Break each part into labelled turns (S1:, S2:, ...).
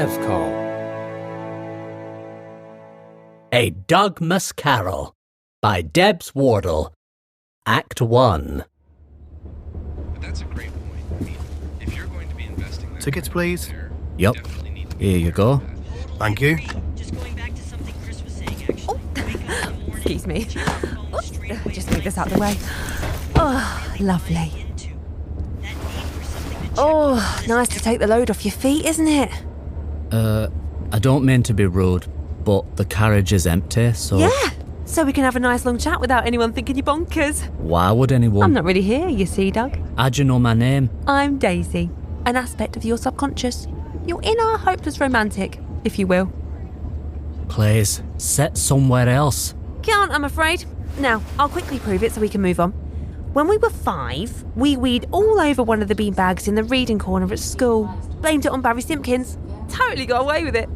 S1: Evcol. A Dogmas Carol by Debs Wardle. Act 1.
S2: But that's a great point. I mean, if you're going to be investing...
S3: Tickets, please.
S4: Yep. Here you go.
S3: Thank you.
S5: Just going back to something Chris was saying, actually.
S6: Oh, excuse me. Oops, just move this out of the way. Oh, lovely. Oh, nice to take the load off your feet, isn't it?
S4: I don't mean to be rude, but the carriage is empty, so...
S6: Yeah, so we can have a nice long chat without anyone thinking you're bonkers.
S4: Why would anyone...
S6: I'm not really here, you see, Doug.
S4: How'd you know my name?
S6: I'm Daisy, an aspect of your subconscious. Your inner hopeless romantic, if you will.
S4: Please, sit somewhere else.
S6: Can't, I'm afraid. Now, I'll quickly prove it so we can move on. When we were 5, we weed all over one of the beanbags in the reading corner at school. Blamed it on Barry Simpkins. Totally got away with it.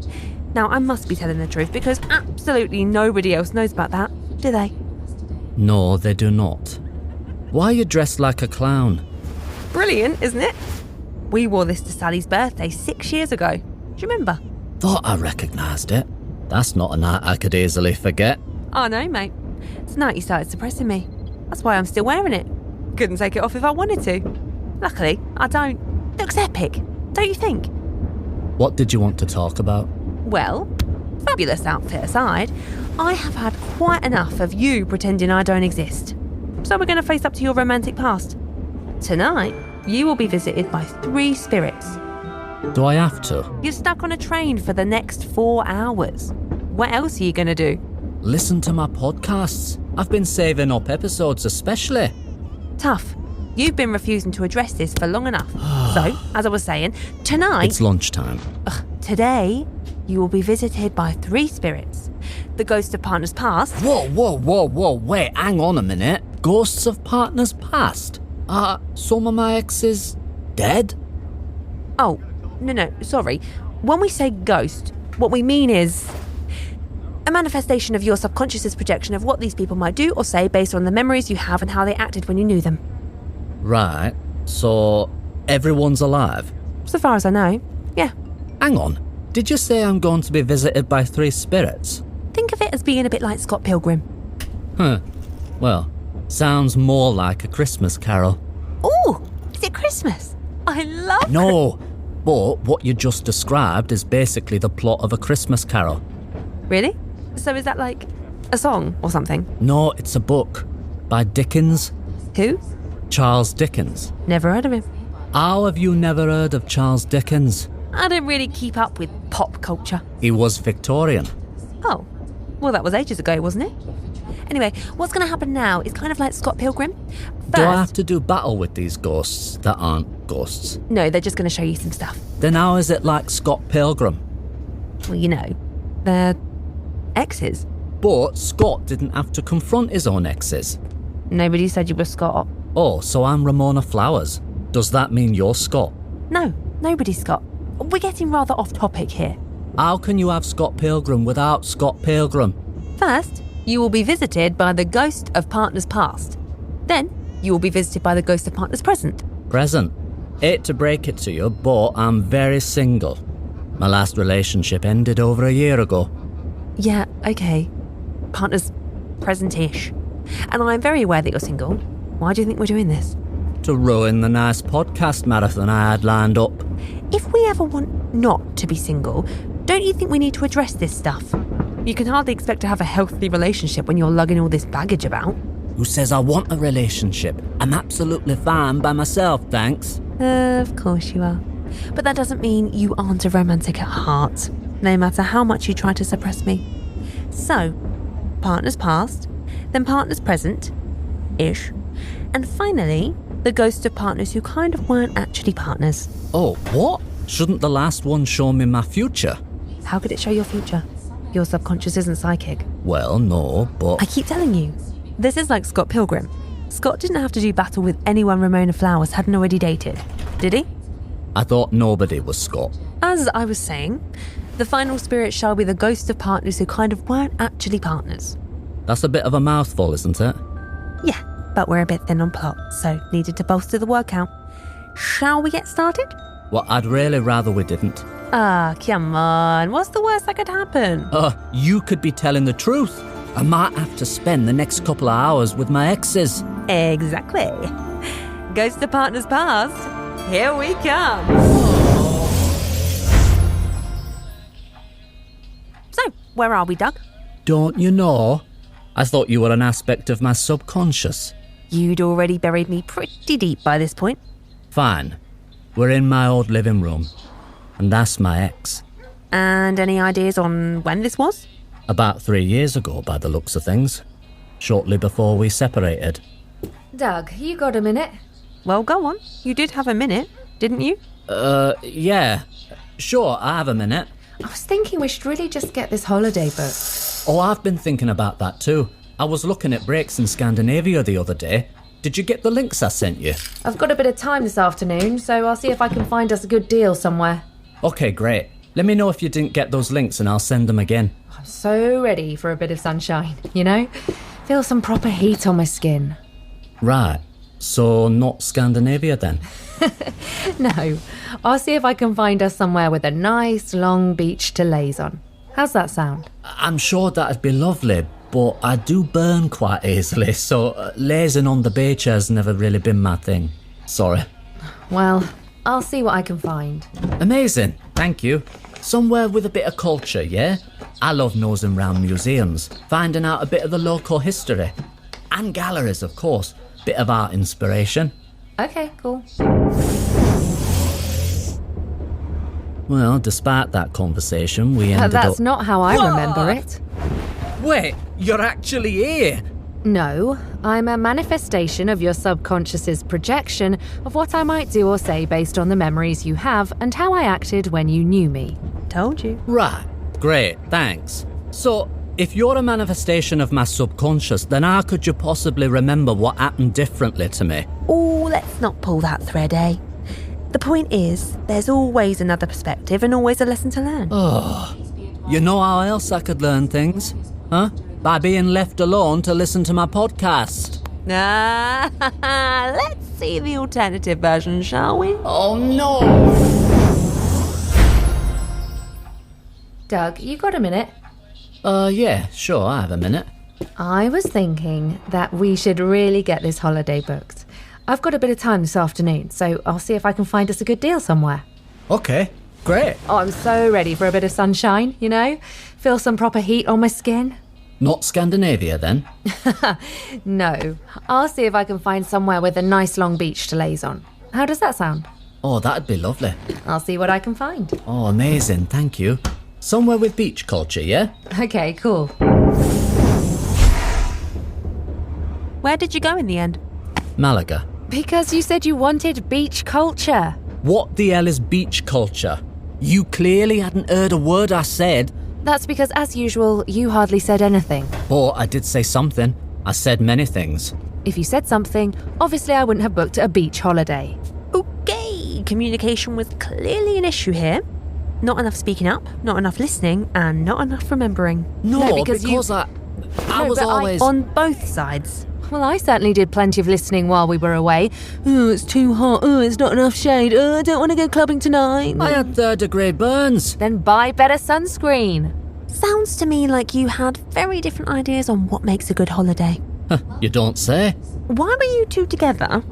S6: Now, I must be telling the truth because absolutely nobody else knows about that, do they?
S4: No, they do not. Why are you dressed like a clown?
S6: Brilliant, isn't it? We wore this to Sally's birthday 6 years ago. Do you remember?
S4: Thought I recognised it. That's not a night I could easily forget.
S6: I know, mate. Tonight you started suppressing me. That's why I'm still wearing it. Couldn't take it off if I wanted to. Luckily, I don't. Looks epic, don't you think?
S4: What did you want to talk about?
S6: Well, fabulous outfit aside, I have had quite enough of you pretending I don't exist. So we're going to face up to your romantic past. Tonight, you will be visited by 3 spirits.
S4: Do I have to?
S6: You're stuck on a train for the next 4 hours. What else are you going to do?
S4: Listen to my podcasts. I've been saving up episodes especially.
S6: Tough. You've been refusing to address this for long enough. So, as I was saying, tonight...
S4: It's lunchtime.
S6: Today, you will be visited by 3 spirits. The ghost of partners past...
S4: Whoa, wait, hang on a minute. Ghosts of partners past? Are some of my exes dead?
S6: Oh, no, sorry. When we say ghost, what we mean is... a manifestation of your subconscious's projection of what these people might do or say based on the memories you have and how they acted when you knew them.
S4: Right, so everyone's alive?
S6: So far as I know, yeah.
S4: Hang on, did you say I'm going to be visited by 3 spirits?
S6: Think of it as being a bit like Scott Pilgrim.
S4: Well, sounds more like a Christmas carol.
S6: Ooh, is it Christmas? I love
S4: No, but what you just described is basically the plot of a Christmas carol.
S6: Really? So is that like a song or something?
S4: No, it's a book by Dickens.
S6: Who?
S4: Charles Dickens.
S6: Never heard of him.
S4: How have you never heard of Charles Dickens?
S6: I don't really keep up with pop culture.
S4: He was Victorian.
S6: Oh, well that was ages ago, wasn't it? Anyway, what's going to happen now is kind of like Scott Pilgrim. First,
S4: Do I have to do battle with these ghosts that aren't ghosts?
S6: No, they're just going to show you some stuff.
S4: Then how is it like Scott Pilgrim?
S6: Well, you know, they're exes.
S4: But Scott didn't have to confront his own exes.
S6: Nobody said you were Scott.
S4: Oh, so I'm Ramona Flowers. Does that mean you're Scott?
S6: No, nobody's Scott. We're getting rather off topic here.
S4: How can you have Scott Pilgrim without Scott Pilgrim?
S6: First, you will be visited by the ghost of partners past. Then, you will be visited by the ghost of partners present.
S4: Present. Hate to break it to you, but I'm very single. My last relationship ended over a year ago.
S6: Yeah, okay. Partners present-ish. And I'm very aware that you're single. Why do you think we're doing this?
S4: To ruin the nice podcast marathon I had lined up.
S6: If we ever want not to be single, don't you think we need to address this stuff? You can hardly expect to have a healthy relationship when you're lugging all this baggage about.
S4: Who says I want a relationship? I'm absolutely fine by myself, thanks.
S6: Of course you are. But that doesn't mean you aren't a romantic at heart, no matter how much you try to suppress me. So, partners past, then partners present-ish, and finally, the ghost of partners who kind of weren't actually partners.
S4: Oh, what? Shouldn't the last one show me my future?
S6: How could it show your future? Your subconscious isn't psychic.
S4: Well, no, but...
S6: I keep telling you, this is like Scott Pilgrim. Scott didn't have to do battle with anyone Ramona Flowers hadn't already dated, did he?
S4: I thought nobody was Scott.
S6: As I was saying, the final spirit shall be the ghost of partners who kind of weren't actually partners.
S4: That's a bit of a mouthful, isn't it?
S6: Yeah, but we're a bit thin on plot, so needed to bolster the word count. Shall we get started?
S4: Well, I'd really rather we didn't.
S6: Come on. What's the worst that could happen?
S4: You could be telling the truth. I might have to spend the next couple of hours with my exes.
S6: Exactly. Ghost of Partners Past. Here we come. So, where are we, Doug?
S4: Don't you know? I thought you were an aspect of my subconscious.
S6: You'd already buried me pretty deep by this point.
S4: Fine. We're in my old living room. And that's my ex.
S6: And any ideas on when this was?
S4: About 3 years ago, by the looks of things. Shortly before we separated.
S3: Doug, you got a minute?
S6: Well, go on. You did have a minute, didn't you?
S4: Yeah. Sure, I have a minute.
S3: I was thinking we should really just get this holiday booked.
S4: Oh, I've been thinking about that too. I was looking at breaks in Scandinavia the other day. Did you get the links I sent you?
S3: I've got a bit of time this afternoon, so I'll see if I can find us a good deal somewhere.
S4: Okay, great. Let me know if you didn't get those links and I'll send them again.
S3: I'm so ready for a bit of sunshine, you know? Feel some proper heat on my skin.
S4: Right. So not Scandinavia then?
S3: No, I'll see if I can find us somewhere with a nice long beach to laze on. How's that sound?
S4: I'm sure that'd be lovely, but I do burn quite easily, so lazing on the beach has never really been my thing. Sorry.
S3: Well, I'll see what I can find.
S4: Amazing, thank you. Somewhere with a bit of culture, yeah? I love nosing round museums, finding out a bit of the local history. And galleries, of course. Bit of art inspiration.
S3: Okay, cool.
S4: Well, despite that conversation, we ended
S3: That's
S4: up...
S3: not how I remember it.
S4: Wait, you're actually here?
S3: No, I'm a manifestation of your subconscious's projection of what I might do or say based on the memories you have and how I acted when you knew me.
S6: Told you.
S4: Right, great, thanks. So, if you're a manifestation of my subconscious, then how could you possibly remember what happened differently to me?
S6: Oh, let's not pull that thread, eh? The point is, there's always another perspective and always a lesson to learn.
S4: You know how else I could learn things? Huh? By being left alone to listen to my podcast.
S6: Let's see the alternative version, shall we?
S4: Oh no!
S3: Doug, you got a minute?
S4: Yeah, sure, I have a minute.
S3: I was thinking that we should really get this holiday booked. I've got a bit of time this afternoon, so I'll see if I can find us a good deal somewhere.
S4: Okay, great.
S3: Oh, I'm so ready for a bit of sunshine, you know? Feel some proper heat on my skin.
S4: Not Scandinavia, then?
S3: No, I'll see if I can find somewhere with a nice long beach to laze on. How does that sound?
S4: Oh, that'd be lovely.
S3: I'll see what I can find.
S4: Oh, amazing, thank you. Somewhere with beach culture, yeah?
S3: Okay, cool.
S6: Where did you go in the end?
S4: Malaga.
S3: Because you said you wanted beach culture.
S4: What the hell is beach culture? You clearly hadn't heard a word I said.
S3: That's because, as usual, you hardly said anything.
S4: But I did say something. I said many things.
S3: If you said something, obviously I wouldn't have booked a beach holiday.
S6: Okay, communication was clearly an issue here. Not enough speaking up, not enough listening, and not enough remembering.
S4: No,
S3: because
S4: I
S3: No,
S4: was
S3: but
S4: always...
S6: On both sides.
S3: Well, I certainly did plenty of listening while we were away. Oh, it's too hot. Oh, it's not enough shade. Oh, I don't want to go clubbing tonight.
S4: I had third-degree burns.
S3: Then buy better sunscreen.
S6: Sounds to me like you had very different ideas on what makes a good holiday.
S4: You don't say.
S6: Why were you two together?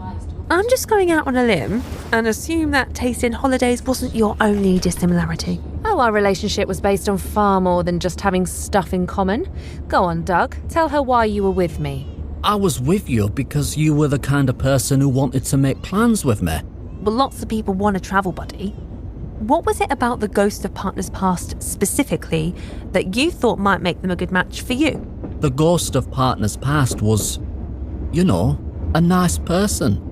S6: I'm just going out on a limb and assume that taste in holidays wasn't your only dissimilarity.
S3: Oh, our relationship was based on far more than just having stuff in common. Go on, Doug. Tell her why you were with me.
S4: I was with you because you were the kind of person who wanted to make plans with me.
S6: Well, lots of people want a travel buddy. What was it about the Ghost of Partners Past specifically that you thought might make them a good match for you?
S4: The Ghost of Partners Past was, you know, a nice person.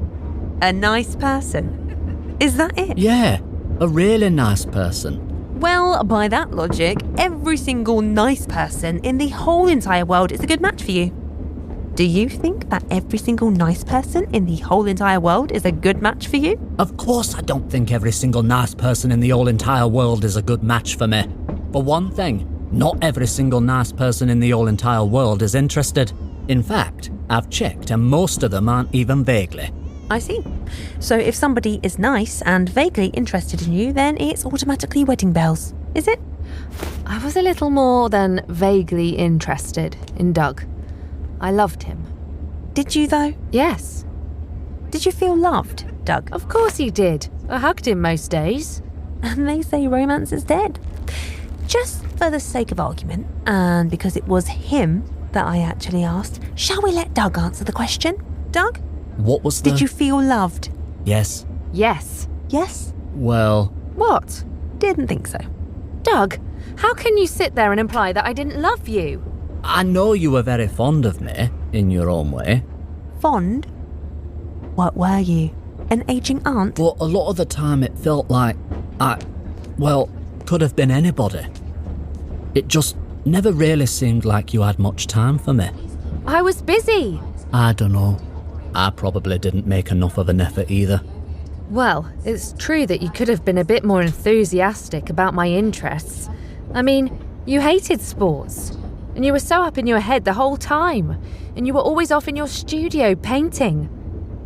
S6: A nice person? Is that it?
S4: Yeah, a really nice person.
S6: Well, by that logic, every single nice person in the whole entire world is a good match for you. Do you think that every single nice person in the whole entire world is a good match for you?
S4: Of course I don't think every single nice person in the whole entire world is a good match for me. For one thing, not every single nice person in the whole entire world is interested. In fact, I've checked and most of them aren't even vaguely.
S6: I see. So if somebody is nice and vaguely interested in you, then it's automatically wedding bells, is it?
S3: I was a little more than vaguely interested in Doug. I loved him.
S6: Did you, though?
S3: Yes.
S6: Did you feel loved, Doug?
S3: Of course you did. I hugged him most days.
S6: And they say romance is dead. Just for the sake of argument, and because it was him that I actually asked, shall we let Doug answer the question? Doug?
S4: What was the...
S6: Did you feel loved?
S4: Yes.
S3: Yes.
S6: Yes?
S4: Well...
S3: What?
S6: Didn't think so.
S3: Doug, how can you sit there and imply that I didn't love you?
S4: I know you were very fond of me, in your own way.
S6: Fond? What were you? An aging aunt?
S4: But a lot of the time it felt like could have been anybody. It just never really seemed like you had much time for me.
S3: I was busy.
S4: I don't know. I probably didn't make enough of an effort either.
S3: Well, it's true that you could have been a bit more enthusiastic about my interests. I mean, you hated sports, and you were so up in your head the whole time, and you were always off in your studio painting.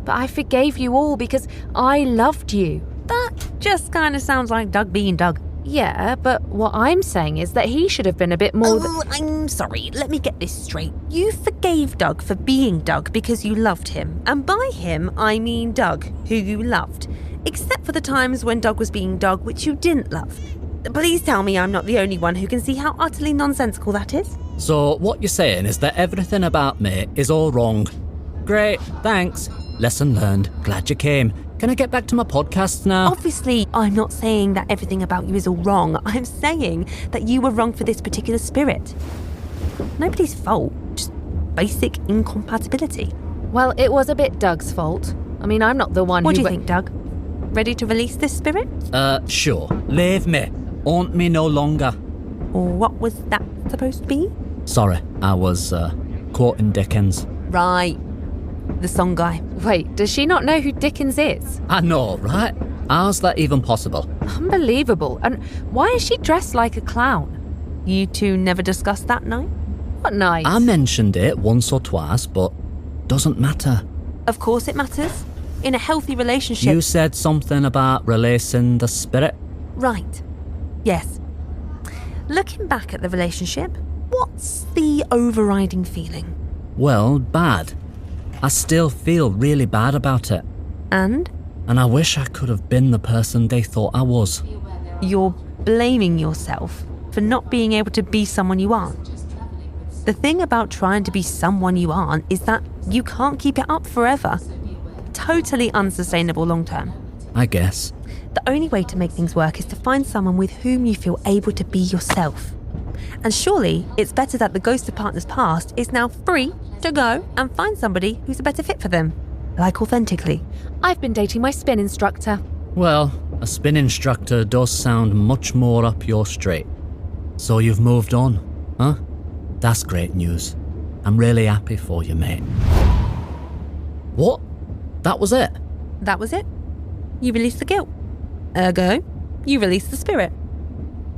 S3: But I forgave you all because I loved you.
S6: That just kind of sounds like Doug being Doug.
S3: Yeah, but what I'm saying is that he should have been a bit more...
S6: I'm sorry, let me get this straight. You forgave Doug for being Doug because you loved him. And by him, I mean Doug, who you loved. Except for the times when Doug was being Doug, which you didn't love. Please tell me I'm not the only one who can see how utterly nonsensical that is.
S4: So what you're saying is that everything about me is all wrong. Great, thanks. Lesson learned. Glad you came. Can I get back to my podcasts now?
S6: Obviously, I'm not saying that everything about you is all wrong. I'm saying that you were wrong for this particular spirit. Nobody's fault, just basic incompatibility.
S3: Well, it was a bit Doug's fault. I mean, I'm not the one
S6: What
S3: who...
S6: do you think, Doug? Ready to release this spirit?
S4: Sure. Leave me. Haunt me no longer.
S6: What was that supposed to be?
S4: Sorry, I was, quoting Dickens.
S6: Right. The song guy.
S3: Wait, does she not know who Dickens is?
S4: I know, right? How's that even possible?
S3: Unbelievable. And why is she dressed like a clown?
S6: You two never discussed that night?
S3: What night?
S4: I mentioned it once or twice, but doesn't matter.
S6: Of course it matters. In a healthy relationship...
S4: You said something about releasing the spirit?
S6: Right. Yes. Looking back at the relationship, what's the overriding feeling?
S4: Well, bad. I still feel really bad about it.
S6: And?
S4: And I wish I could have been the person they thought I was.
S6: You're blaming yourself for not being able to be someone you aren't. The thing about trying to be someone you aren't is that you can't keep it up forever. Totally unsustainable long term.
S4: I guess.
S6: The only way to make things work is to find someone with whom you feel able to be yourself. And surely it's better that the ghost of partners past is now free to go and find somebody who's a better fit for them. Like authentically.
S3: I've been dating my spin instructor.
S4: Well, a spin instructor does sound much more up your street. So you've moved on, huh? That's great news. I'm really happy for you, mate. What? That was it?
S6: That was it. You released the guilt. Ergo, you released the spirit.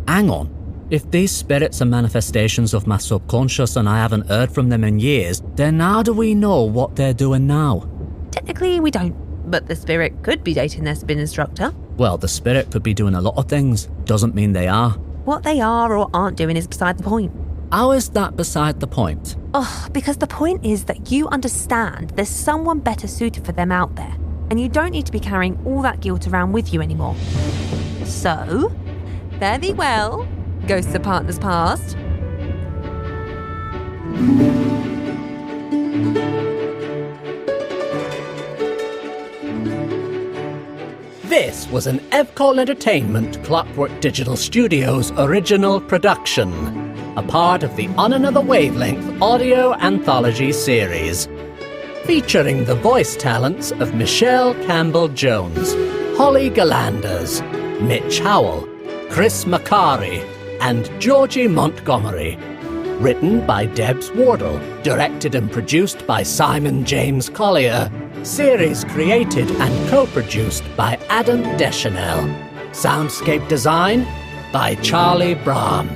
S4: Hang on. If these spirits are manifestations of my subconscious and I haven't heard from them in years, then how do we know what they're doing now?
S6: Technically, we don't. But the spirit could be dating their spin instructor.
S4: Well, the spirit could be doing a lot of things. Doesn't mean they are.
S6: What they are or aren't doing is beside the point.
S4: How is that beside the point?
S6: Because the point is that you understand there's someone better suited for them out there, and you don't need to be carrying all that guilt around with you anymore. So, fare thee well, ghosts of partners past.
S1: This was an Evcol Entertainment Clockwork Digital Studios original production, a part of the On Another Wavelength audio anthology series, featuring the voice talents of Michelle Campbell-Jones, Holly Gillanders, Mitch Howell, Chris Machari, and Georgie Montgomery. Written by Debs, Wardle, directed and produced by Simon James Collier. Series created and co-produced by Adam Dechanel. Soundscape design by Charlie Braham.